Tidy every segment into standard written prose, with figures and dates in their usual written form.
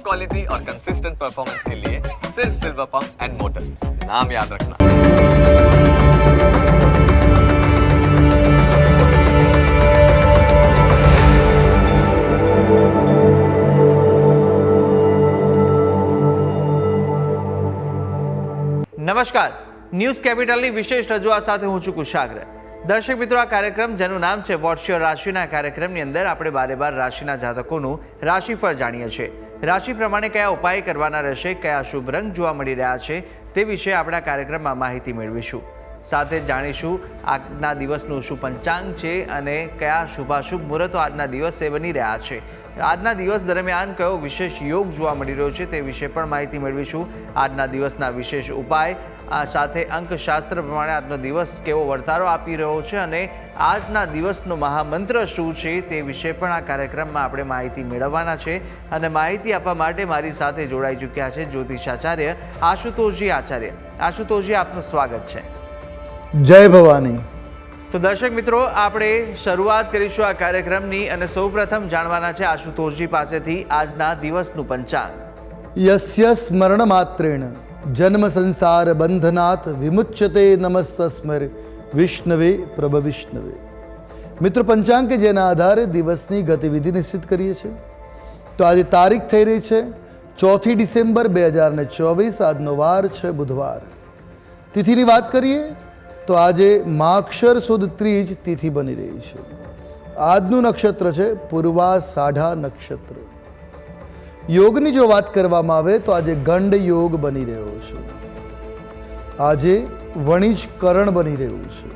Quality और consistent performance के लिए सिर्फ सिल्वर पंप्स एंड मोटर्स, नाम याद रखना। નમસ્કાર, ન્યૂઝ કેપિટલની વિશેષ રજૂઆત સાથે હું છું કુશાગ્ર। દર્શક મિત્રો, આ કાર્યક્રમ જેનું નામ છે વોટ્સ યોર રાશિના કાર્યક્રમની અંદર આપણે બારે બાર રાશિના જાતકોનું રાશિફળ જાણીએ છીએ। રાશિ પ્રમાણે કયા ઉપાય કરવાના રહેશે, કયા શુભ રંગ જોવા મળી રહ્યા છે તે વિશે આપણા કાર્યક્રમમાં માહિતી મેળવીશું। સાથે જ જાણીશું આજના દિવસનું શું પંચાંગ છે અને કયા શુભાશુભ મુહૂર્તો આજના દિવસે બની રહ્યા છે। આજના દિવસ દરમિયાન કયો વિશેષ યોગ જોવા મળી રહ્યો છે તે વિશે પણ માહિતી મેળવીશું। આજના દિવસના વિશેષ ઉપાય સાથે અંકશાસ્ત્ર પ્રમાણે આજનો દિવસ કેવો વર્તારો આપી રહ્યો છે અને આજના દિવસનો મહામંત્ર શું છે તે વિશે પણ આ કાર્યક્રમમાં આપણે માહિતી મેળવવાના છે। અને માહિતી આપવા માટે મારી સાથે જોડાઈ ચૂક્યા છે જ્યોતિષાચાર્ય આશુતોષજી આચાર્ય। આશુતોષજી, આપનું સ્વાગત છે। જય ભવાની। તો દર્શક મિત્રો, આપણે શરૂઆત કરીશું આ કાર્યક્રમની અને સૌપ્રથમ જાણવાના છે આશુતોષજી પાસેથી આજના દિવસનું પંચાંગ। યસ્ય સ્મરણ માત્રેણ જન્મ સંસાર બંધનાત વિમુચ્યતે નમસ્તસ્મૈ વિષ્ણવે પ્રભ વિષ્ણવે। મિત્રો, પંચાંગ કે જેના આધારે દિવસની ગતિવિધિ નિશ્ચિત કરીએ છીએ। તો આજે તારીખ થઈ રહી છે 4 ડિસેમ્બર 2024। આજનો વાર છે બુધવાર। તિથિની વાત કરીએ તો આજે માક્ષર સુદ ત્રીજ તિથિ બની રહી છે। આજનું નક્ષત્ર છે પૂર્વાષાઢા નક્ષત્ર। યોગની જો વાત કરવામાં આવે તો આજે ગંડ યોગ બની રહ્યો છે। આજે વણિજ કરણ બની રહ્યું છે।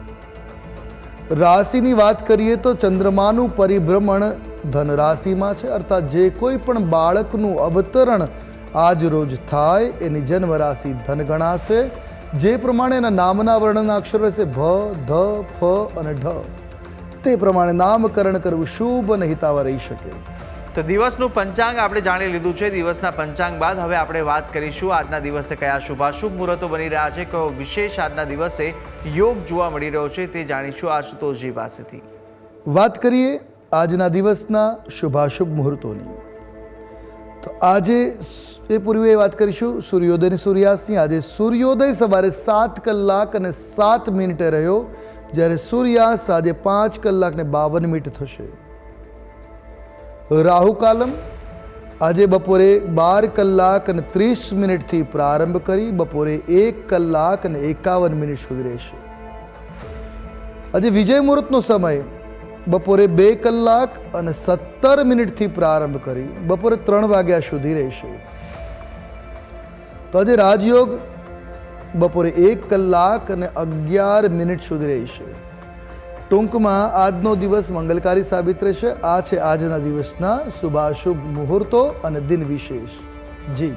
રાશિની વાત કરીએ તો ચંદ્રમાનું પરિભ્રમણ ધન રાશિમાં છે, અર્થાત જે કોઈ પણ બાળકનું અવતરણ આજ રોજ થાય એની જન્મ રાશિ ધન ગણાશે। જે પ્રમાણે એના નામના વર્ણના અક્ષરો રહેશે ભ, ધ, ફ અને ઢ, તે પ્રમાણે નામકરણ કરવું શુભ અને હિતાવ રહી શકે। તો દિવસનું પંચાંગ આપણે જાણી લીધું છે। દિવસના પંચાંગ બાદ હવે આપણે વાત કરીશું આજના દિવસે કયા શુભાશુભ મુહૂર્તો બની રહ્યા છે, કયો વિશેષ આજના દિવસે યોગ જોવા મળી રહ્યો છે તે જાણીશું આશુતોષજી પાસેથી। વાત કરીએ આજના દિવસના શુભાશુભ મુહૂર્તોની, તો આજે એ પૂર્વે વાત કરીશું સૂર્યોદય અને સૂર્યાસ્તની। આજે સૂર્યોદય સવારે 7 કલાક અને 7 મિનિટે રહ્યો, જ્યારે સૂર્યાસ્ત આજે 5 કલાક ને 52 મિનિટ થશે। રાહુ કાલમ આજે બપોરે 12 કલાક અને 30 મિનિટથી પ્રારંભ કરી બપોરે 1 કલાક અને 51 મિનિટ સુધી રહેશે। આજે વિજય મુહૂર્તનો સમય બપોરે 2 કલાક અને 17 મિનિટથી પ્રારંભ કરી બપોરે 3 વાગ્યા સુધી રહેશે। તો આજે રાજયોગ બપોરે 1 કલાક અને 11 મિનિટ સુધી રહેશે। ટૂંકમાં આજનો દિવસ મંગલકારી સાબિત રહેશે। આ છે આજના દિવસના શુભાશુભ મુહૂર્તો અને દિન વિશેષ। જી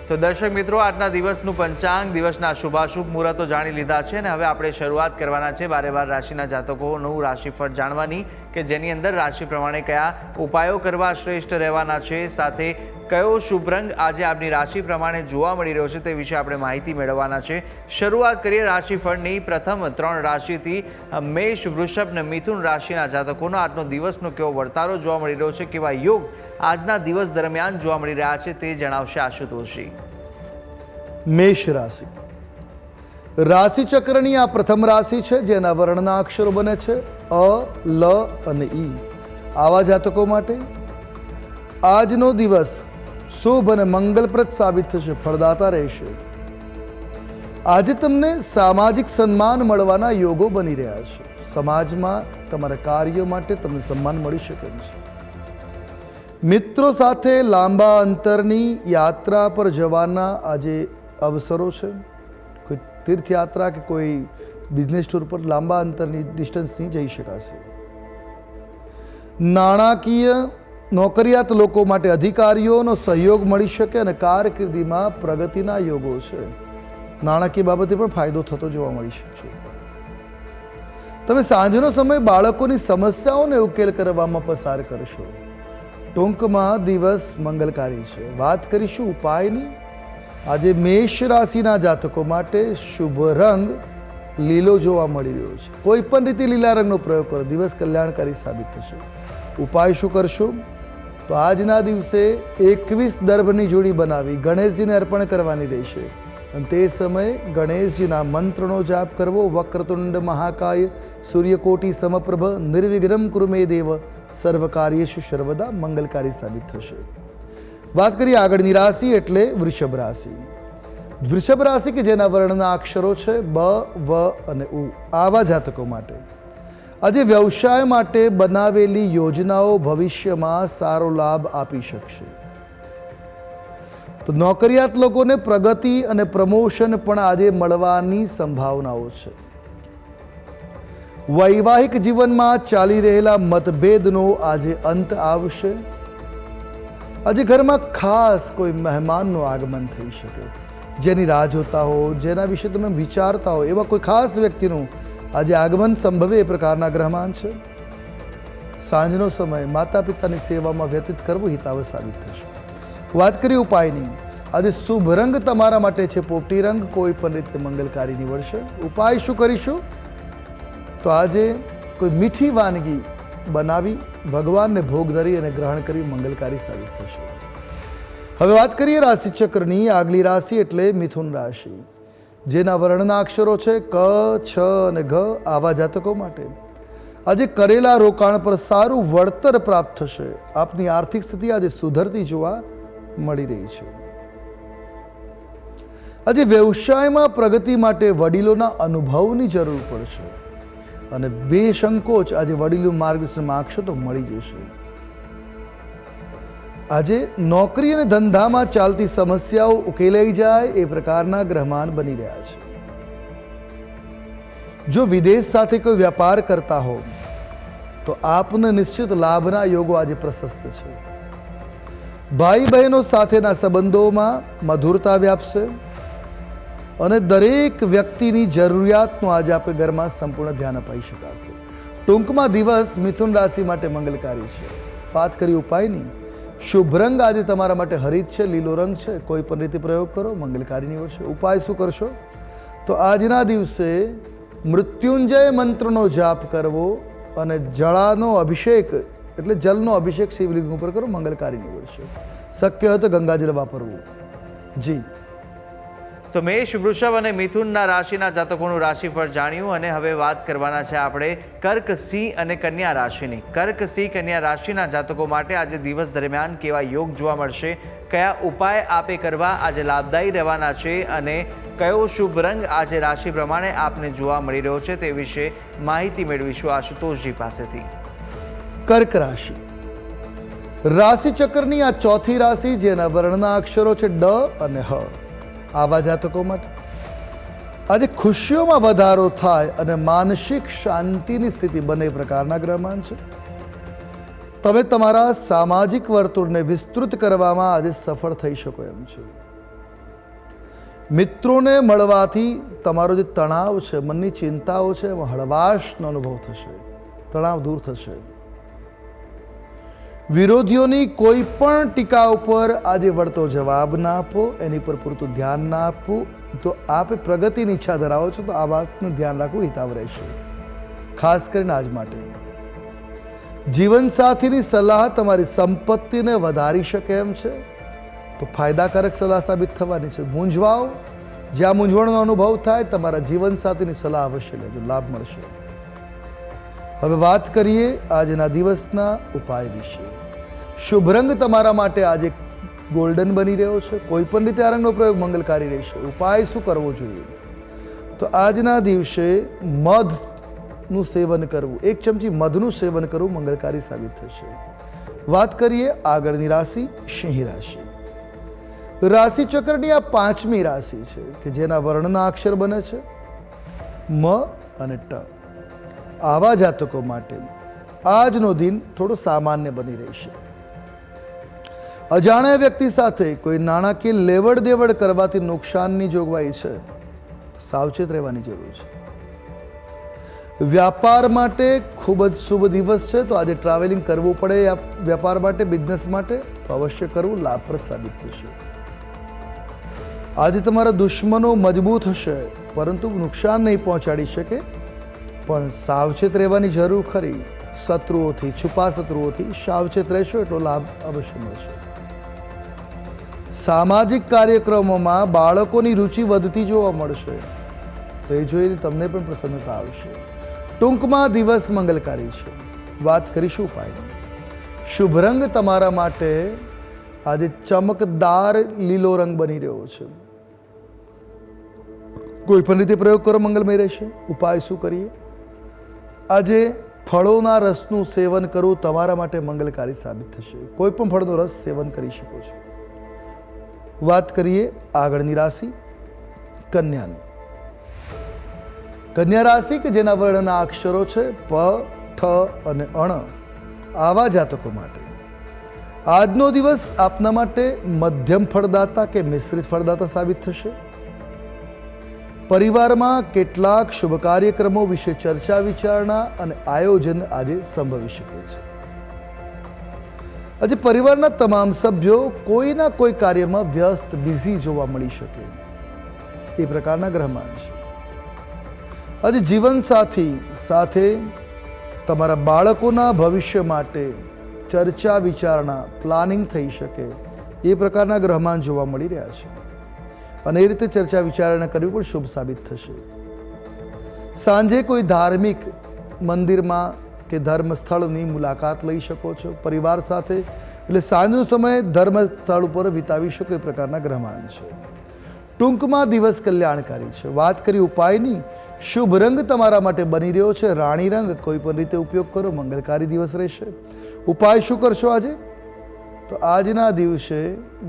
તો દર્શક મિત્રો, આજના દિવસનું પંચાંગ, દિવસના શુભાશુભ મુહૂર્તો જાણી લીધા છે અને હવે આપણે શરૂઆત કરવાના છે બારે બાર રાશિના જાતકોનું રાશિફળ જાણવાની, કે જેની અંદર રાશિ પ્રમાણે કયા ઉપાયો કરવા શ્રેષ્ઠ રહેવાના છે, સાથે કયો શુભ રંગ આજે આપની રાશિ પ્રમાણે જોવા મળી રહ્યો છે તે વિશે આપણે માહિતી મેળવવાના છે। શરૂઆત કરીએ રાશિફળની પ્રથમ 3 રાશિથી। મેષ, વૃષભ અને મિથુન રાશિના જાતકોનો આજનો દિવસનો કેવો વર્તારો જોવા મળી રહ્યો છે, કેવા યોગ આજના દિવસ દરમિયાન જોવા મળી રહ્યા છે તે જણાવશે આશુતોષજી। મેષ રાશિ, રાશિ ચક્રની આ પ્રથમ રાશિ છે જેના વર્ણના અક્ષરો બને છે અ, લ અને ઈ। આવા જાતકો માટે આજનો દિવસ શુભ અને મંગલપ્રદ સાબિત થશે, ફળદાતા રહેશે। આજે તમને સામાજિક સન્માન મળવાના યોગો બની રહ્યા છે। સમાજમાં તમારા કાર્યો માટે તમને સન્માન મળી શકે છે। મિત્રો સાથે લાંબા અંતરની યાત્રા પર જવાના આજે અવસરો છે। કોઈ તીર્થયાત્રા કે કોઈ બિઝનેસ ટૂર પર લાંબા અંતરની ડિસ્ટન્સની જઈ શકાશે। નાણાકીય નોકરિયાત લોકો માટે અધિકારીઓનો સહયોગ મળી શકે અને કારકિર્દીમાં પ્રગતિના યોગો છે। નાણાકીય બાબતે પણ ફાયદો થતો જોવા મળી શકશે। તમે સાંજનો સમય બાળકોની સમસ્યાઓને ઉકેલ કરવામાં પસાર કરશો। ટૂંકમાં દિવસ મંગલકારી છે। વાત કરીશું ઉપાયની। આજે મેષ રાશિના જાતકો માટે શુભ રંગ લીલો જોવા મળી રહ્યો છે। કોઈ પણ રીતે લીલા રંગનો પ્રયોગ કરો, દિવસ કલ્યાણકારી સાબિત થશે। ઉપાય શું કરશો? તો આજના દિવસે 21 દર્ભની જોડી બનાવી ગણેશજીને અર્પણ કરવાની રહેશે અને તે સમયે ગણેશજીના મંત્રનો જાપ કરવો. વક્રતુંડ મહાકાય સૂર્યકોટી સમપ્રભ નિર્વિઘ્નમ કુરુ મે દેવ સર્વ કાર્યેષુ સર્વદા મંગલકારી સાબિત થશે. વાત કરીએ આગળની રાશિ એટલે વૃષભ રાશિ. વૃષભ રાશિ કે જેના વર્ણના અક્ષરો છે બ, વ અને ઉ, આવા જાતકો માટે આજે વ્યવસાય માટે બનાવેલી યોજનાઓ ભવિષ્યમાં સારો લાભ આપી શકશે. તો નોકરિયાત લોકોને પ્રગતિ અને પ્રમોશન પણ આજે મળવાની સંભાવનાઓ છે. વૈવાહિક જીવનમાં ચાલી રહેલા મતભેદનો આજે અંત આવશે. આજે ઘરમાં ખાસ કોઈ મહેમાનનું આગમન થઈ શકે. જેની રાહ જોતા હો, જેના વિશે તમે વિચારતા હો, એવા કોઈ ખાસ વ્યક્તિનું આજે આગમન સંભવે એ પ્રકારના ગ્રહમાન છે. સાંજનો સમય માતા પિતાની સેવામાં વ્યતીત કરવું હિતાવહ સાબિત થશે. વાત કરીએ ઉપાયની. આજે શુભ રંગ તમારા માટે છે પોપટી રંગ. કોઈ પણ રીતે મંગલકારી નીવડશે. ઉપાય શું કરીશું? તો આજે કોઈ મીઠી વાનગી બનાવી ભગવાનને ભોગ ધરી અને ગ્રહણ કરી મંગલકારી સાબિત થશે. હવે વાત કરીએ રાશિ ચક્રની. આગલી રાશિ એટલે મિથુન રાશિ, જેના વર્ણના અક્ષરો છે ક, છ અને ઘ, આવા જાતકો માટે આજે કરેલા રોકાણ પર સારું વળતર પ્રાપ્ત થશે. આપની આર્થિક સ્થિતિ આજે સુધરતી જોવા મળી રહી છે. આજે વ્યવસાયમાં પ્રગતિ માટે વડીલોના અનુભવની જરૂર પડશે અને બેસંકોચ આજે વડીલોનું માર્ગદર્શન માગશો તો મળી જશે. આજે નોકરી અને ધંધામાં ચાલતી સમસ્યાઓ ઉકેલાઈ જાય એ પ્રકારના ગ્રહમાન બની રહ્યા છે. જો વિદેશ સાથે કોઈ વ્યાપાર કરતા હો તો આપને નિશ્ચિત લાભના યોગો આજે પ્રશસ્ત છે. ભાઈ બહેનો સાથેના સંબંધોમાં મધુરતા વ્યાપશે અને દરેક વ્યક્તિની જરૂરિયાતનું આજે આપણે ઘરમાં સંપૂર્ણ ધ્યાન અપાઈ શકાશે. ટૂંકમાં દિવસ મિથુન રાશિ માટે મંગલકારી છે. વાત કરી ઉપાયની. શુભ રંગ આજે તમારા માટે હરિત છે, લીલો રંગ છે. કોઈ પણ રીતે પ્રયોગ કરો, મંગલકારી નીવડશે. ઉપાય શું કરશો? તો આજના દિવસે મૃત્યુંજય મંત્રનો જાપ કરવો અને જળાનો અભિષેક એટલે જલનો અભિષેક શિવલિંગ ઉપર કરો, મંગલકારી નીવડશે. શક્ય હોય તો ગંગાજળ વાપરવું. જી. તો મેષ, વૃષભ અને મિથુનના રાશિના જાતકોનું રાશિફળ જાણ્યું અને હવે વાત કરવાના છે આપણે કર્ક, સિંહ અને કન્યા રાશિની. કર્ક, સિંહ, કન્યા રાશિના જાતકો માટે આજે દિવસ દરમિયાન કેવા યોગ જોવા મળશે, કયા ઉપાય આપે કરવા આજે લાભદાયી રહેવાના છે અને કયો શુભ રંગ આજે રાશિ પ્રમાણે આપને જોવા મળી રહ્યો છે તે વિશે માહિતી મેળવીશું આશુતોષજી પાસેથી. કર્ક રાશિ રાશિ ચક્રની આ ચોથી રાશિ, જેના વર્ણના અક્ષરો છે ડ અને હ, આવા જાતકો માટે આજે ખુશીઓમાં વધારો થાય અને માનસિક શાંતિની સ્થિતિ બને પ્રકારના ગ્રહમાન છે. તમે તમારા સામાજિક વર્તુળને વિસ્તૃત કરવામાં આજે સફળ થઈ શકો એમ છે. મિત્રોને મળવાથી તમારો જે તણાવ છે, મનની ચિંતાઓ છે, એમાં હળવાશનો અનુભવ થશે, તણાવ દૂર થશે. વિરોધીઓની કોઈ પણ ટીકા ઉપર આજે વળતો જવાબ ના આપો, એની પર પૂરતું ધ્યાન ના આપવું. તો આપ પ્રગતિની ઈચ્છા ધરાવો છો તો આ વાતનું ધ્યાન રાખવું હિતાવ રહેશે, ખાસ કરીને આજ માટે. જીવનસાથીની સલાહ તમારી સંપત્તિને વધારી શકે એમ છે, તો ફાયદાકારક સલાહ સાબિત થવાની છે. મૂંઝવાઓ, જ્યાં મૂંઝવણનો અનુભવ થાય તમારા જીવનસાથીની સલાહ અવશ્ય લેજો, લાભ મળશે. હવે વાત કરીએ આજના દિવસના ઉપાય વિશે. શુભ રંગ તમારા માટે આજે ગોલ્ડન બની રહ્યો છે. કોઈ પણ રીતે આ રંગનો પ્રયોગ મંગલકારી રહેશે. ઉપાય શું કરવો જોઈએ? તો આજના દિવસે મધનું સેવન કરવું, 1 ચમચી મધનું સેવન કરવું મંગલકારી સાબિત થશે. વાત કરીએ આગળની રાશિ સિંહ રાશિ. રાશિ ચક્રની આ 5મી રાશિ છે કે જેના વર્ણના અક્ષર બને છે મ અને ટ. આવા જાતકો માટે આજનો દિન થોડો સામાન્ય બની રહેશે. અજાણ્યા વ્યક્તિ સાથે કોઈ નાણાકીય લેવડ દેવડ કરવાથી નુકસાનની જોગવાઈ છે, સાવચેત રહેવાની જરૂર છે. વ્યાપાર માટે ખૂબ જ શુભ દિવસ છે, તો આજે ટ્રાવેલિંગ કરવું પડે વ્યાપાર માટે, બિઝનેસ માટે તો અવશ્ય કરવું, લાભપ્રદ સાબિત થશે. આજે તમારા દુશ્મનો મજબૂત હશે પરંતુ નુકસાન નહીં પહોંચાડી શકે, પણ સાવચેત રહેવાની જરૂર ખરી. શત્રુઓથી, છુપા શત્રુઓથી સાવચેત રહેશો એટલો લાભ અવશ્ય મળશે. સામાજિક કાર્યક્રમોમાં બાળકોની રુચિ વધતી જોવા મળશે, તો એ જોઈને તમને પણ પ્રસન્નતા આવશે. ટૂંકમાં દિવસ મંગલકારી છે. વાત કરીશું ઉપાયની. શુભ રંગ તમારા માટે આજે ચમકદાર લીલો રંગ બની રહ્યો છે. કોઈ પણ રીતે પ્રયોગ કરો મંગલમય રહેશે. ઉપાય શું કરીએ? આજે ફળોના રસનું સેવન કરવું તમારા માટે મંગલકારી સાબિત થશે. કોઈ પણ ફળનો રસ સેવન કરી શકો છો. વાત કરીએ આગળની રાશિ કન્યાની. કન્યા રાશિ કે જેના વર્ણના અક્ષરો છે પ, ઠ અને અણ, આવા જાતકો માટે આજનો દિવસ આપના માટે મધ્યમ ફળદાતા કે મિશ્રિત ફળદાતા સાબિત થશે. પરિવારમાં કેટલાક શુભ કાર્યક્રમો વિશે ચર્ચા વિચારણા અને આયોજન આજે સંભવી શકે છે. આજે પરિવારના તમામ સભ્યો કોઈના કોઈ કાર્યમાં વ્યસ્ત, બિઝી જોવા મળી શકે એ પ્રકારના ગ્રહમાન છે. આજે જીવનસાથી સાથે તમારા બાળકોના ભવિષ્ય માટે ચર્ચા વિચારણા, પ્લાનિંગ થઈ શકે એ પ્રકારના ગ્રહમાન જોવા મળી રહ્યા છે અને એ રીતે ચર્ચા વિચારણા કરવી પણ શુભ સાબિત થશે. સાંજે કોઈ ધાર્મિક મંદિરમાં કે ધર્મ સ્થળની મુલાકાત લઈ શકો છો પરિવાર સાથે, એટલે સાંજનો સમય ધર્મ સ્થળ ઉપર વિતાવી શકો એ પ્રકારના ગ્રહમાન છે. ટૂંકમાં દિવસ કલ્યાણકારી છે. વાત કરી ઉપાયની. શુભ રંગ તમારા માટે બની રહ્યો છે રાણી રંગ. કોઈ પણ રીતે ઉપયોગ કરો, મંગળકારી દિવસ રહેશે. ઉપાય શું કરશો આજે? તો આજના દિવસે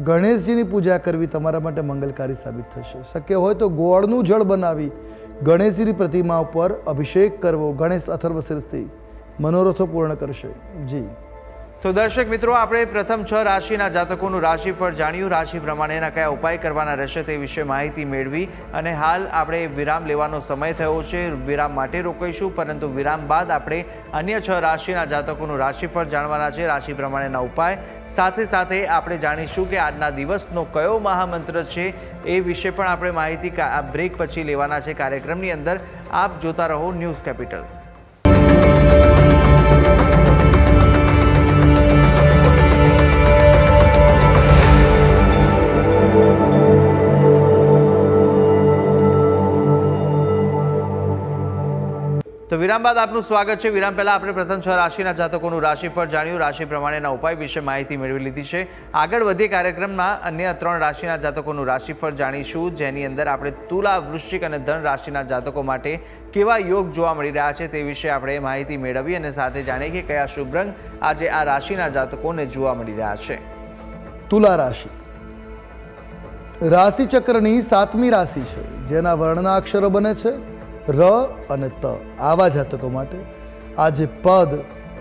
ગણેશજીની પૂજા કરવી તમારા માટે મંગલકારી સાબિત થશે. શક્ય હોય તો ગોળનું જળ બનાવી ગણેશજીની પ્રતિમા ઉપર અભિષેક કરવો ગણેશ અથર્વશીર્ષથી મનોરથો પૂર્ણ કરશે. જી તો દર્શક મિત્રો, આપણે પ્રથમ 6 રાશિના જાતકોનું રાશિફળ જાણ્યું. રાશિ પ્રમાણેના કયા ઉપાય કરવાના રહેશે તે વિશે માહિતી મેળવી અને હાલ આપણે વિરામ લેવાનો સમય થયો છે. વિરામ માટે રોકાઈશું, પરંતુ વિરામ બાદ આપણે અન્ય 6 રાશિના જાતકોનું રાશિફળ જાણવાના છે, રાશિ પ્રમાણેના ઉપાય. સાથે સાથે આપણે જાણીશું કે આજના દિવસનો કયો મહામંત્ર છે એ વિશે પણ આપણે માહિતી બ્રેક પછી લેવાના છે કાર્યક્રમની અંદર. આપ જોતા રહો ન્યૂઝ કેપિટલ. તો વિરામ બાદ આપનું સ્વાગત છે. વિરામ પહેલા આપણે પ્રથમ 6 રાશિના જાતકોનું રાશિફળ જાણ્યું, રાશિ પ્રમાણેના ઉપાય વિશે માહિતી મેળવી લીધી છે. આગળ વધીએ કાર્યક્રમમાં અન્ય 3 રાશિના જાતકોનું રાશિફળ જાણીશું, જેની અંદર આપણે તુલા, વૃશ્ચિક અને ધન રાશિના જાતકો માટે કેવા યોગ જોવા મળી રહ્યા છે તે વિશે આપણે માહિતી મેળવી અને સાથે જાણીએ કે કયા શુભ રંગ આજે આ રાશિના જાતકોને જોવા મળી રહ્યા છે. તુલા રાશિ રાશિ ચક્રની 7મી રાશિ છે, જેના વર્ણના અક્ષરો બને છે ર અને ત. આવા જાતકો માટે આજે પદ,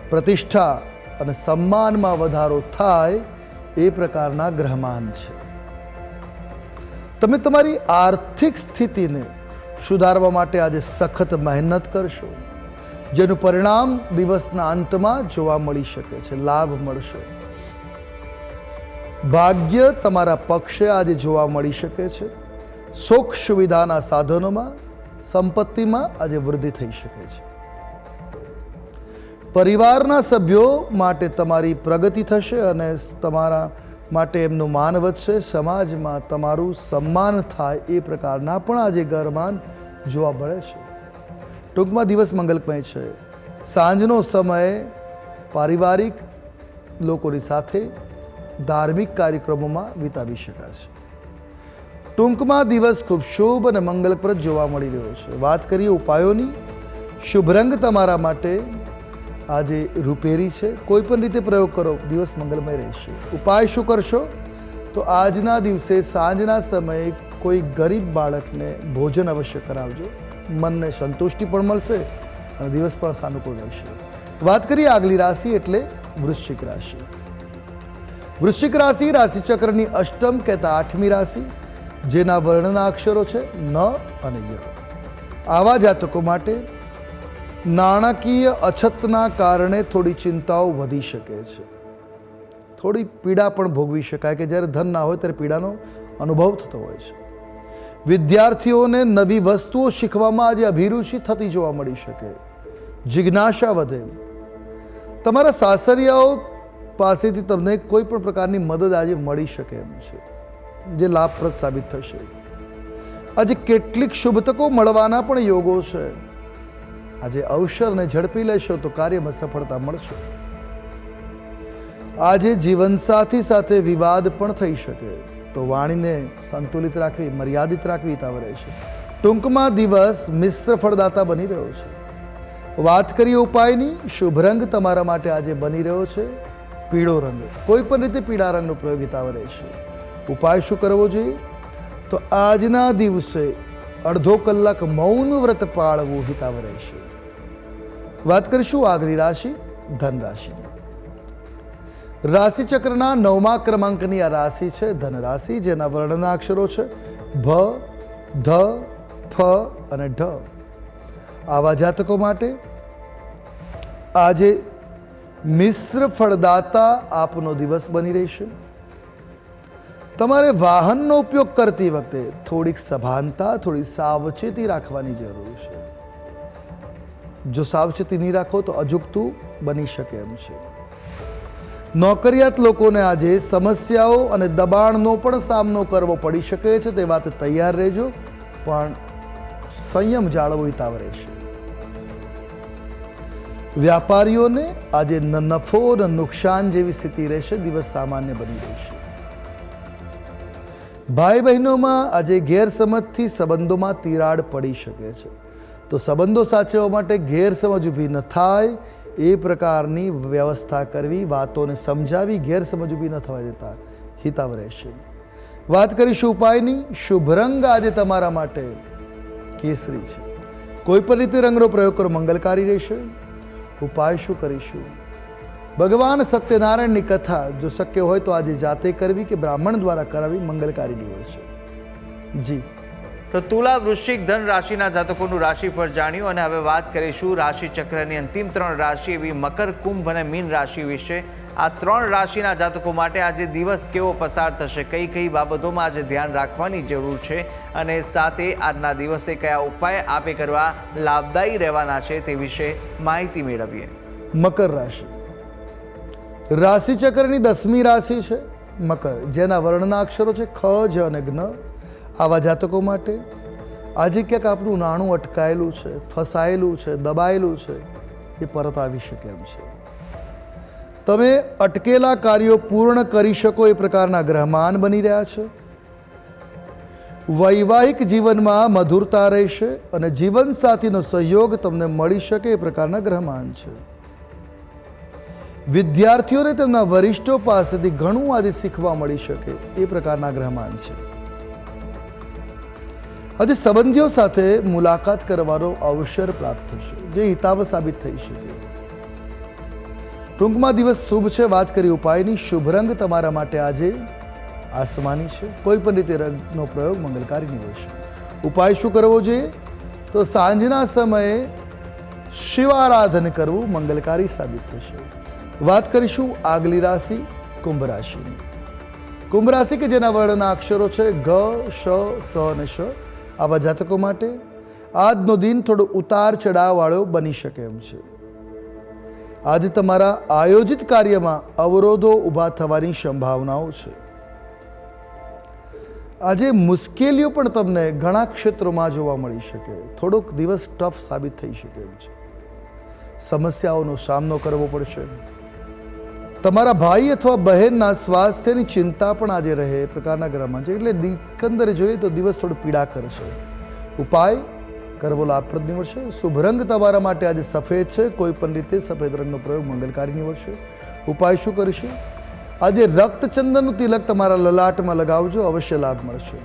પ્રતિષ્ઠા અને સન્માનમાં વધારો થાય એ પ્રકારના ગ્રહમાન છે. તમે તમારી આર્થિક સ્થિતિને સુધારવા માટે આજે સખત મહેનત કરશો, જેનું પરિણામ દિવસના અંતમાં જોવા મળી શકે છે. લાભ મળશે. ભાગ્ય તમારા પક્ષે આજે જોવા મળી શકે છે. સુખ સુવિધાના સાધનોમાં, સંપત્તિમાં આજે વૃદ્ધિ થઈ શકે છે. પરિવારના સભ્યો માટે તમારી પ્રગતિ થશે અને તમારા માટે એમનું માન વધશે. સમાજમાં તમારું સન્માન થાય એ પ્રકારના પણ આજે ગરમાન જોવા મળે છે. ટૂંકમાં દિવસ મંગલમય છે. સાંજનો સમય પારિવારિક લોકોની સાથે ધાર્મિક કાર્યક્રમોમાં વિતાવી શકાશે. ટૂંકમાં દિવસ ખૂબ શુભ અને મંગલપ્રદ જોવા મળી રહ્યો છે. વાત કરીએ ઉપાયોની. શુભ રંગ તમારા માટે આજે રૂપેરી છે. કોઈ પણ રીતે પ્રયોગ કરો, દિવસ મંગલમય રહેશે. ઉપાય શું કરશો? તો આજના દિવસે સાંજના સમયે કોઈ ગરીબ બાળકને ભોજન અવશ્ય કરાવજો. મનને સંતુષ્ટિ પણ મળશે અને દિવસ પણ સાનુકૂળ રહેશે. વાત કરીએ આગલી રાશિ એટલે વૃશ્ચિક રાશિ. વૃશ્ચિક રાશિ રાશિચક્રની અષ્ટમ કહેતા 8મી રાશિ, જેના વર્ણના અક્ષરો છે ન અને ય. આવા જાતકો માટે નાણાકીય અછતના કારણે થોડી ચિંતાઓ વધી શકે છે. થોડી પીડા પણ ભોગવી શકાય કે જ્યારે ધન ના હોય ત્યારે પીડાનો અનુભવ થતો હોય છે. વિદ્યાર્થીઓને નવી વસ્તુઓ શીખવામાં આજે અભિરુચિ થતી જોવા મળી શકે. જિજ્ઞાસા વધે. તમારા સાસરિયાઓ પાસેથી તમને કોઈ પણ પ્રકારની મદદ આજે મળી શકે એમ છે, જે લાભપ્રદ સાબિત થશે. આજે કેટલીક શુભ તકો મળવાના પણ યોગો છે. આજે અવસરને ઝડપી લેશો તો કાર્યમાં સફળતા મળશે. આજે જીવનસાથી સાથે વિવાદ પણ થઈ શકે, તો વાણીને સંતુલિત રાખવી, મર્યાદિત રાખવી હિતાવ રહેશે. ટૂંકમાં દિવસ મિશ્ર ફળદાતા બની રહ્યો છે. વાત કરીએ ઉપાયની, શુભ રંગ તમારા માટે આજે બની રહ્યો છે પીળો રંગ. કોઈ પણ રીતે પીળા રંગનો પ્રયોગ હિતાવ રહેશે. ઉપાય શું કરવો જોઈએ? તો આજના દિવસે અડધો કલાક મૌન વ્રત પાળવું હિતાવ રહેશે. વાત કરીશું આગલી રાશિ ધન રાશિની. રાશિ ચક્રના 9મા ક્રમાંકની આ રાશિ છે ધન રાશિ, જેના વર્ણના અક્ષરો છે ભ, ધ, ફ અને ઢ. આવા જાતકો માટે આજે મિશ્ર ફળદાતા આપનો દિવસ બની રહેશે. તમારે વાહનનો ઉપયોગ કરતી વખતે થોડીક સભાનતા, થોડી સાવચેતી રાખવાની જરૂર છે. જો સાવચેતી નહીં રાખો તો અજુગતું બની શકે એમ છે. નોકરિયાત લોકોને આજે સમસ્યાઓ અને દબાણનો પણ સામનો કરવો પડી શકે છે, તે વાત તૈયાર રહેજો, પણ સંયમ જાળવો હિતાવ રહેશે. વ્યાપારીઓને આજે ન નફો ન નુકસાન જેવી સ્થિતિ રહેશે. દિવસ સામાન્ય બની રહેશે. ભાઈ બહેનોમાં આજે ગેરસમજથી સંબંધોમાં તિરાડ પડી શકે છે, તો સંબંધો સાચવવા માટે ગેરસમજ ઊભી ન થાય એ પ્રકારની વ્યવસ્થા કરવી, વાતોને સમજાવી ગેરસમજ ઊભી ન થવા દેતા હિતાવ રહેશે. વાત કરીશું ઉપાયની. શુભ રંગ આજે તમારા માટે કેસરી છે. કોઈ પણ રીતે રંગનો પ્રયોગ કરો મંગલકારી રહેશે. ઉપાય શું કરીશું? ભગવાન સત્યનારાયણની કથા જો શક્ય હોય તો આજે જાતે કરવી કે બ્રાહ્મણ દ્વારા કરાવી મંગલકારી નીવડશે. જી, તો તુલા, વૃશ્ચિક, ધન રાશિના જાતકોનું રાશિફળ જાણ્યું, અને હવે વાત કરીશું રાશિ ચક્રની અંતિમ 3 રાશિ એવી મકર, કુંભ અને મીન રાશિ વિશે. આ 3 રાશિના જાતકો માટે આજે દિવસ કેવો પસાર થશે, કઈ કઈ બાબતોમાં આજે ધ્યાન રાખવાની જરૂર છે, અને સાથે આજના દિવસે કયા ઉપાય આપે કરવા લાભદાયી રહેવાના છે તે વિશે માહિતી મેળવીએ. મકર રાશિ રાશિ ચક્રની 10મી રાશિ છે મકર, જેના વર્ણના અક્ષરો છે ખ, જ અને જ્ઞ. આવા જાતકો માટે આજે ક્યાંક આપણું નાણું અટકાયેલું છે, ફસાયેલું છે, દબાયેલું છે, એ પરત આવી શકે એમ છે. તમે અટકેલા કાર્યો પૂર્ણ કરી શકો એ પ્રકારના ગ્રહમાન બની રહ્યા છે. વૈવાહિક જીવનમાં મધુરતા રહેશે અને જીવનસાથીનો સહયોગ તમને મળી શકે એ પ્રકારના ગ્રહમાન છે. વિદ્યાર્થીઓને તેમના વરિષ્ઠો પાસેથી ઘણું આજે શીખવા મળી શકે એ પ્રકારના ગ્રહમાન છે. આજે સંબંધીઓ સાથે મુલાકાત કરવાનો અવસર પ્રાપ્ત થશે, જે હિતાવ સાબિત થઈ શકે. ટૂંકમાં દિવસ શુભ છે. વાત કરી ઉપાયની. શુભ રંગ તમારા માટે આજે આસમાની છે. કોઈ પણ રીતે રંગનો પ્રયોગ મંગલકારી નીવડશે. ઉપાય શું કરવો જોઈએ? તો સાંજના સમયે શિવારાધન કરવું મંગલકારી સાબિત થશે. વાત કરીશું આગલી રાશિ કુંભ રાશિની. કુંભ રાશિ કે જેના વર્ણના અક્ષરો છે ગ, શ, સ અને શ. આવા જાતકો માટે આજનો દિન થોડો ઉતાર ચઢાવ વાળો બની શકે એમ છે. આજે તમારા આયોજિત કાર્યમાં અવરોધો ઊભા થવાની સંભાવનાઓ છે. આજે મુશ્કેલીઓ પણ તમને ઘણા ક્ષેત્રોમાં જોવા મળી શકે. થોડોક દિવસ ટફ સાબિત થઈ શકે એમ છે. સમસ્યાઓનો સામનો કરવો પડશે. તમારા ભાઈ અથવા બહેનના સ્વાસ્થ્યની ચિંતા પણ આજે રહે એ પ્રકારના ગ્રહમાં છે, એટલે એકંદરે જોઈએ તો દિવસ થોડો પીડા કરશે. ઉપાય કરવો લાભપ્રદ નીવડશે. શુભ રંગ તમારા માટે આજે સફેદ છે. કોઈ પણ રીતે સફેદ રંગનો પ્રયોગ મંગલકારી નીવડશે. ઉપાય શું કરીશું? આજે રક્તચંદનનું તિલક તમારા લલાટમાં લગાવજો, અવશ્ય લાભ મળશે.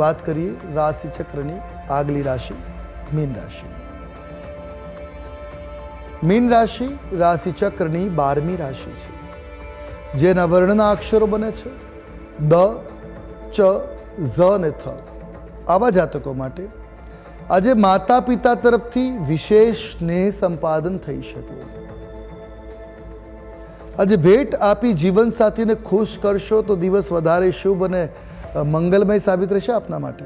વાત કરીએ રાશિ ચક્રની આગલી રાશિ મીન રાશિ. મીન રાશિ રાશિ ચક્રની 12મી રાશિ છે, જેના વર્ણના અક્ષરો બને છે દ, ચ, ઝ અને થ. આવા જાતકો માટે આજે માતા પિતા તરફથી વિશેષ સ્નેહ સંપાદન થઈ શકે. આજે ભેટ આપી જીવનસાથીને ખુશ કરશો તો દિવસ વધારે શુભ અને મંગલમય સાબિત રહેશે આપના માટે.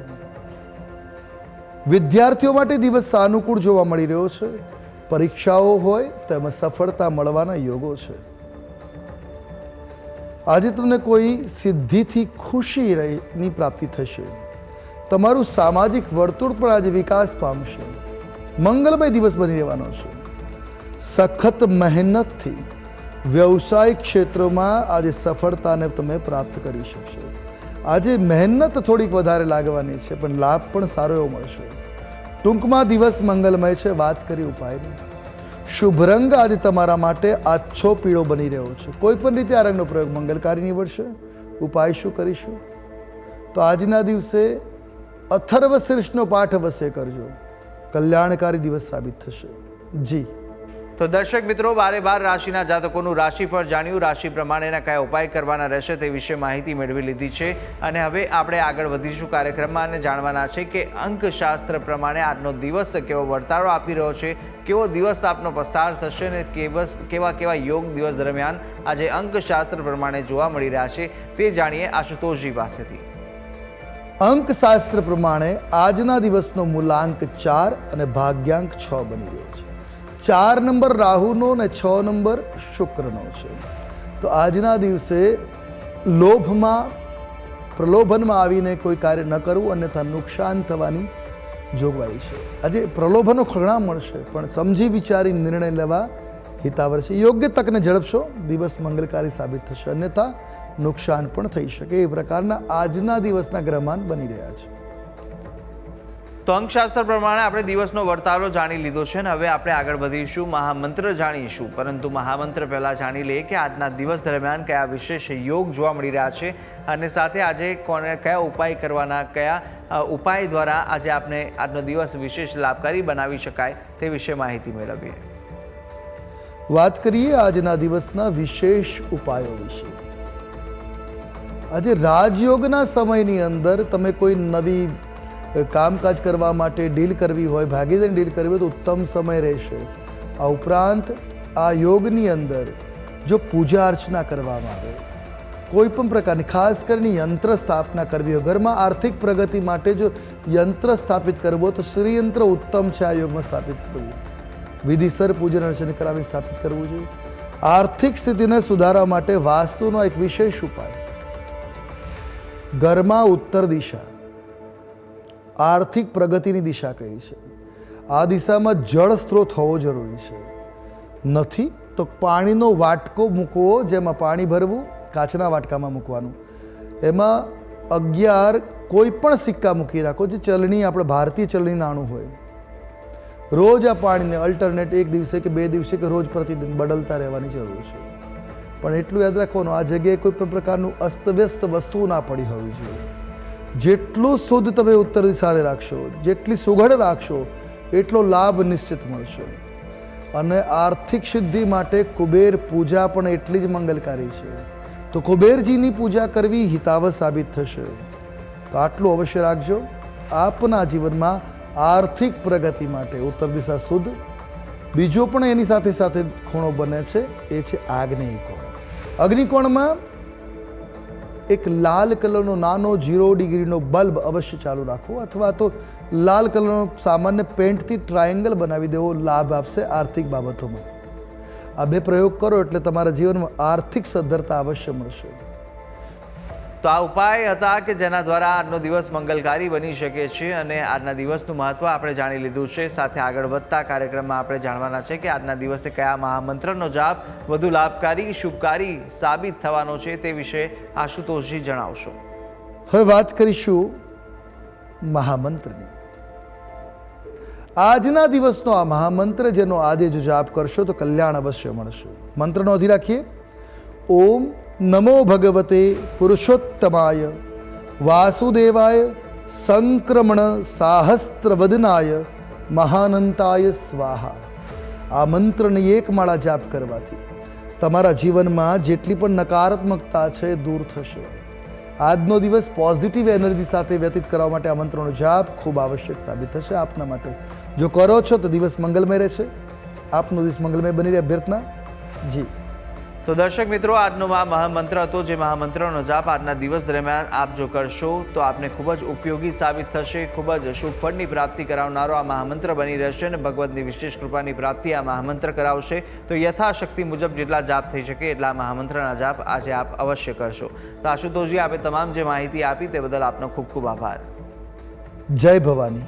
વિદ્યાર્થીઓ માટે દિવસ સાનુકૂળ જોવા મળી રહ્યો છે. પરીક્ષાઓ હોય તો એમાં સફળતા મળવાના યોગો છે. આજે તમને કોઈ સિદ્ધિથી ખુશીની પ્રાપ્તિ થશે. તમારું સામાજિક વર્તુળ પણ આજે વિકાસ પામશે. મંગલમય દિવસ બની રહેવાનો છે. સખત મહેનતથી વ્યવસાયિક ક્ષેત્રોમાં આજે સફળતાને તમે પ્રાપ્ત કરી શકશો. આજે મહેનત થોડીક વધારે લાગવાની છે, પણ લાભ પણ સારો એવો મળશે. ટૂંકમાં દિવસ મંગલમય છે. વાત કરી ઉપાયની. શુભ રંગ આજે તમારા માટે આછો પીળો બની રહ્યો છે. કોઈ પણ રીતે આ રંગનો પ્રયોગ મંગલકારી નીવડશે. ઉપાય શું કરીશું? તો આજના દિવસે અથર્વ શીર્ષનો પાઠ અવશ્ય કરજો. કલ્યાણકારી દિવસ સાબિત થશે. જી. તો દર્શક મિત્રો, બારે બાર રાશિના જાતકોનું રાશિફળ જાણ્યું. રાશિ પ્રમાણેના કયા ઉપાય કરવાના રહેશે તે વિશે માહિતી મેળવી લીધી છે. અને હવે આપણે આગળ વધીશું કાર્યક્રમમાં અને જાણવાના છે કે અંકશાસ્ત્ર પ્રમાણે આજનો દિવસ કેવો વર્તારો આપી રહ્યો છે, કેવો દિવસ આપનો પસાર થશે અને કેવા કેવા યોગ દિવસ દરમિયાન આજે અંકશાસ્ત્ર પ્રમાણે જોવા મળી રહ્યા છે તે જાણીએ આશુતોષજી પાસેથી. અંકશાસ્ત્ર પ્રમાણે આજના દિવસનો મૂલાંક 4 અને ભાગ્યાંક 6 બની રહ્યો છે. 4 નંબર રાહુનો અને 6 નંબર શુક્રનો છે. તો આજના દિવસે પ્રલોભનમાં આવીને કોઈ કાર્ય ન કરવું, અન્યથા નુકસાન થવાની જોગવાઈ છે. આજે પ્રલોભનો ઘણા મળશે, પણ સમજી વિચારી નિર્ણય લેવા હિતાવહ છે. યોગ્ય તકને ઝડપશો, દિવસ મંગલકારી સાબિત થશે, અન્યથા નુકસાન પણ થઈ શકે. એ પ્રકારના આજના દિવસના ગ્રહમાન બની રહ્યા છે. તો અંકશાસ્ત્ર પ્રમાણે આપણે દિવસનો વર્તારો જાણી લીધો છે અને હવે આપણે આગળ વધીશું, મહામંત્ર જાણીશું. પરંતુ મહામંત્ર પહેલાં જાણી લઈએ કે આજના દિવસ દરમિયાન કયા વિશેષ યોગ જોવા મળી રહ્યા છે અને સાથે આજે કયા ઉપાય કરવાના, કયા ઉપાય દ્વારા આજે આપણે આજનો દિવસ વિશેષ લાભકારી બનાવી શકાય તે વિશે માહિતી મેળવીએ. વાત કરીએ આજના દિવસના વિશેષ ઉપાયો વિશે. આજે રાજયોગના સમયની અંદર તમે કોઈ નવી કામકાજ કરવા માટે ડીલ કરવી હોય, ભાગીદારી ડીલ કરવી હોય તો ઉત્તમ સમય રહેશે. આ ઉપરાંત આ યોગની અંદર જો પૂજા અર્ચના કરવામાં આવે, કોઈ પણ પ્રકારની ખાસ કરીને યંત્ર સ્થાપના કરવી હોય, ઘરમાં આર્થિક પ્રગતિ માટે જો યંત્ર સ્થાપિત કરવું હોય તો શ્રીયંત્ર ઉત્તમ છે આ યોગમાં સ્થાપિત કરવું. વિધિસર પૂજન અર્ચન કરાવી સ્થાપિત કરવું જોઈએ. આર્થિક સ્થિતિને સુધારવા માટે વાસ્તુનો એક વિશેષ ઉપાય. ઘરમાં ઉત્તર દિશા આર્થિક પ્રગતિની દિશા કહી છે. આ દિશામાં જળ સ્ત્રોત હોવો જરૂરી છે. નથી તો પાણીનો વાટકો મૂકવો, જેમાં પાણી ભરવું, કાચના વાટકામાં મૂકવાનું. એમાં 11 કોઈ પણ સિક્કા મૂકી રાખો, જે ચલણી, આપણે ભારતીય ચલણી નાણું હોય. રોજ આ પાણીને અલ્ટરનેટ 1 દિવસે કે 2 દિવસે કે રોજ પ્રતિદિન બદલતા રહેવાની જરૂર છે. પણ એટલું યાદ રાખવાનું, આ જગ્યાએ કોઈ પણ પ્રકારનું અસ્તવ્યસ્ત વસ્તુ ના પડી હોવી જોઈએ. જેટલું શુદ્ધ તમે ઉત્તર દિશાને રાખશો, જેટલી સુઘડ રાખશો, એટલો લાભ નિશ્ચિત મળશે. અને આર્થિક સિદ્ધિ માટે કુબેર પૂજા પણ એટલી જ મંગલકારી છે. તો કુબેરજીની પૂજા કરવી હિતાવહ સાબિત થશે. તો આટલું અવશ્ય રાખજો. આપના જીવનમાં આર્થિક પ્રગતિ માટે ઉત્તર દિશા શુદ્ધ. બીજો પણ એની સાથે સાથે ખૂણો બને છે, એ છે આગ્નેય કોણ. અગ્નિકોણમાં એક લાલ કલરનો નાનો 0 ડિગ્રીનો બલ્બ અવશ્ય ચાલુ રાખવો, અથવા તો લાલ કલરનો સામાન્ય પેન્ટથી ટ્રાયેંગલ બનાવી દેવો, લાભ આપશે આર્થિક બાબતોમાં. આ 2 પ્રયોગ કરો એટલે તમારા જીવનમાં આર્થિક સદ્ધરતા અવશ્ય મળશે. તો આ ઉપાય હતા કે જેના દ્વારા આજનો દિવસ મંગલકારી બની શકે છે અને આજના દિવસનું મહત્વ આપણે જાણી લીધું છે. સાથે આગળ વધતા કાર્યક્રમમાં આપણે જાણવાના છે કે આજના દિવસે કયા મહામંત્રનો જાપ વધુ લાભકારી, શુભકારી સાબિત થવાનો છે તે વિશે આશુતોષજી જણાવશો. હવે વાત કરીશું મહામંત્રની. આજના દિવસનો આ મહામંત્ર જેનો આજે જો જાપ કરશો તો કલ્યાણ અવશ્ય મળશે. મંત્ર નોંધી રાખીએ. ઓમ નમો ભગવતે પુરુષોત્તમાય વાસુદેવાય સંક્રમણ સાહસ્ત્રવદનાય મહાનંતાય સ્વાહા. આ મંત્રની 1 માળા જાપ કરવાથી તમારા જીવનમાં જેટલી પણ નકારાત્મકતા છે દૂર થશે. આજનો દિવસ પોઝિટિવ એનર્જી સાથે વ્યતીત કરવા માટે આ મંત્રનો જાપ ખૂબ આવશ્યક સાબિત થશે આપના માટે. જો કરો છો તો દિવસ મંગલમય રહેશે. આપનો દિવસ મંગલમય બની રહે અભ્યર્થના. જી. તો દર્શક મિત્રો, આજનો આ મહામંત્ર હતો, જે મહામંત્રનો જાપ આજના દિવસ દરમિયાન આપ જો કરશો તો આપને ખૂબ જ ઉપયોગી સાબિત થશે, ખૂબ જ શુભ ફળની પ્રાપ્તિ કરાવનારો આ મહામંત્ર બની રહેશે અને ભગવતની વિશેષ કૃપાની પ્રાપ્તિ આ મહામંત્ર કરાવશે. તો યથાશક્તિ મુજબ જેટલા જાપ થઈ શકે એટલા મહામંત્રના જાપ આજે આપ અવશ્ય કરશો. તો આશુતોષજી, આપે તમામ જે માહિતી આપી તે બદલ આપનો ખૂબ ખૂબ આભાર. જય ભવાની.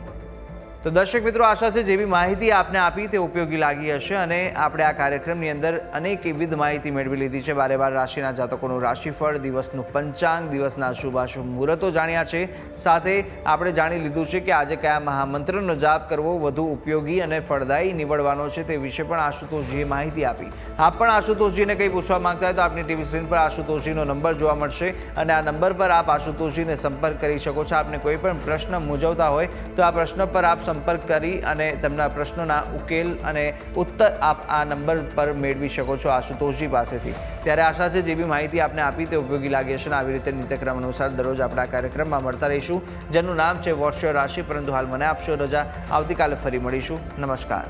તો દર્શક મિત્રો, આશા છે જેવી માહિતી આપને આપી તે ઉપયોગી લાગી હશે અને આપણે આ કાર્યક્રમની અંદર અનેકવિધ માહિતી મેળવી લીધી છે. બારે બાર રાશિના જાતકોનું રાશિફળ, દિવસનું પંચાંગ, દિવસના શુભાશુભ મુહૂર્તો જાણ્યા છે. સાથે આપણે જાણી લીધું છે કે આજે કયા મહામંત્રનો જાપ કરવો વધુ ઉપયોગી અને ફળદાયી નીવડવાનો છે તે વિશે પણ આશુતોષજીએ માહિતી આપી. આપ પણ આશુતોષજીને કંઈ પૂછવા માંગતા હોય તો આપની ટીવી સ્ક્રીન પર આશુતોષજીનો નંબર જોવા મળશે અને આ નંબર પર આપ આશુતોષજીને સંપર્ક કરી શકો છો. આપને કોઈ પણ પ્રશ્ન મૂંઝવતા હોય તો આ પ્રશ્ન પર આપ સંપર્ક કરી અને તેમના પ્રશ્નોના ઉકેલ અને ઉત્તર આપ આ નંબર પર મેળવી શકો છો આશુતોષજી પાસેથી. ત્યારે આશા છે જેવી માહિતી આપને આપી તે ઉપયોગી લાગી હશે અને આવી રીતે નિત્યક્રમ અનુસાર દરરોજ આપણે આ કાર્યક્રમમાં મળતા રહીશું, જેનું નામ છે વોટ્સ યોર રાશિ. પરંતુ હાલ મને આપશો રજા. આવતીકાલે ફરી મળીશું. નમસ્કાર.